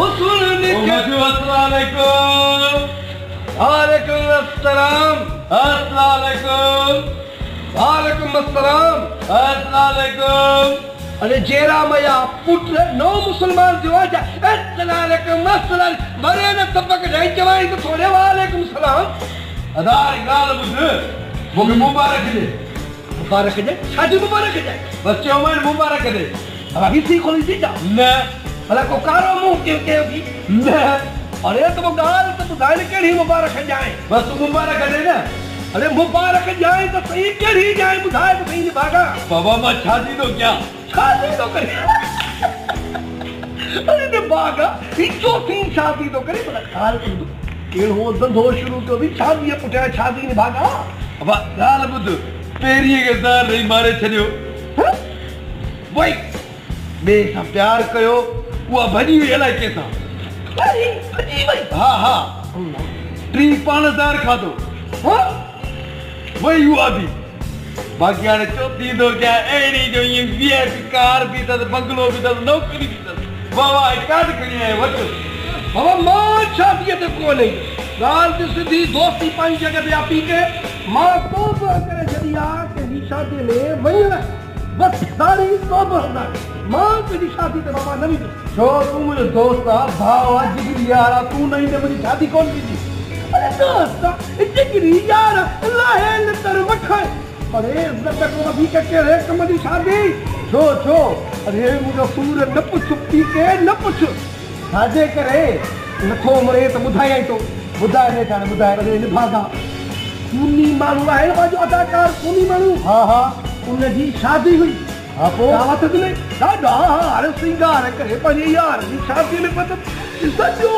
उसूल निक अस्सलाम वालेकुम अस्सलाम वालेकुम अस्सलाम अस्सलाम अरे जेरा मया पुत्र नो मुसलमान जो आजा अस्सलाम अस्सलाम मरे न सबक नहीं चवाई तो थोड़े वालेकुम सलाम अदा गाल बुध मुके मुबारक दे शादी मुबारक दे बच्चे उमर मुबारक दे अब किसी खोली सी जा न भला को कारो मुंह के भी न अरे तो गाल तो बुधाई केड़ी मुबारक जाए बस मुबारक दे ना अरे मुबारक जाए तो सही केड़ी जाए बुधाई तो सही भागा बाबा मैं शादी तो क्या शादी तो करे अरे ने भागा इतो तीन शादी तो करे भला गाल तो केड़ हो धंधो शुरू तो भी शादी पुठा शादी ने भागा अब गाल बुध पेरी के दार नहीं मारे छडियो वही बे सा प्यार कयो वो भजी एला केसा भजी भाई हां हां 3-5,000 खादो हां वही हुआ भी बाकी आने चौथी दो क्या एड़ी जो ये वीआईपी कार भी था बंगलो भी था नौकरी भी था बाबा काट करी है वट बाबा मां शादी ते को नहीं गाल ते सीधी दोस्ती पाई जगह पे आपी के मां को करे जदिया के ही शादी में वही बस सारी तो बहना मां की शादी ते बाबा नहीं जो तू मेरे दोस्त भाव आज की यार तू नहीं ने मेरी शादी कौन की अरे दोस्त जिगरी यार अल्लाह है नतर मखै अरे इज्जत को अभी के रे कमदी शादी छो अरे मुझे सूर न पुछ पी के न पुछ साजे करे नथो मरे तो बुधाई तो बुधाई ने जाने बुधाई रे भागा खूनी मानू है बाजू अदाकार खूनी मानू हां उन जी शादी हुई आपो दावत ने दादा अरे सिंगार करे पंजे यार जी शादी में पत सजो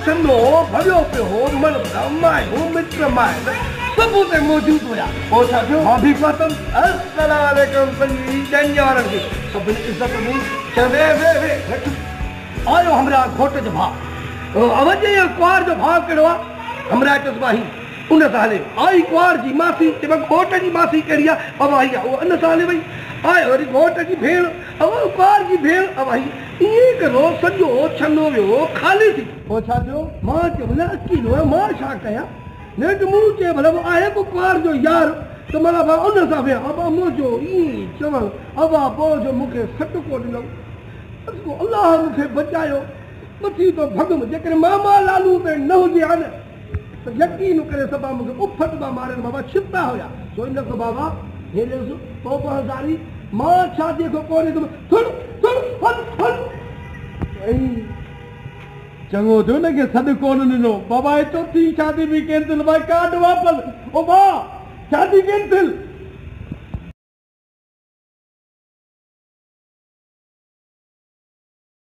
चंदो भरियो पे हो मन ब्रह्माय हो मित्र माय सब उते मौजूद होया ओ साथियो हां भी पतम अस्सलाम वालेकुम पंजी जंजार की सब इज्जत में चले वे आयो हमरा घोट जो भाव अवजे क्वार जो भाव केड़वा हमरा तसबाही उन साले आई क्वार जी मासी ते घोट जी मासी केड़िया अब आई ओ अन साले भाई आए वरी घोट जी भेण अब क्वार जी भेण अब आई ये करो सजो छनो वियो खाली थी ओ छा थियो मां के भला अकेलो मां छा कया नेट मुंह के भला आए को क्वार जो यार तो मला बा उन सा वे अब मुजो ई चवण अब पो जो मुके सट को दिनो उसको अल्लाह मुके बचायो मथी तो भगम जेकर मामा लालू पे न हो गया न तो यकीन करे सबा मुके उफट बा मारे बाबा छिपता होया सो इन को बाबा हे ले तो हजारी मां शादी को कोने तुम थुड़ हल चंगो जो न के सद कोन नो बाबा चौथी शादी भी कैंसिल भाई कार्ड वापस ओ बा शादी कैंसिल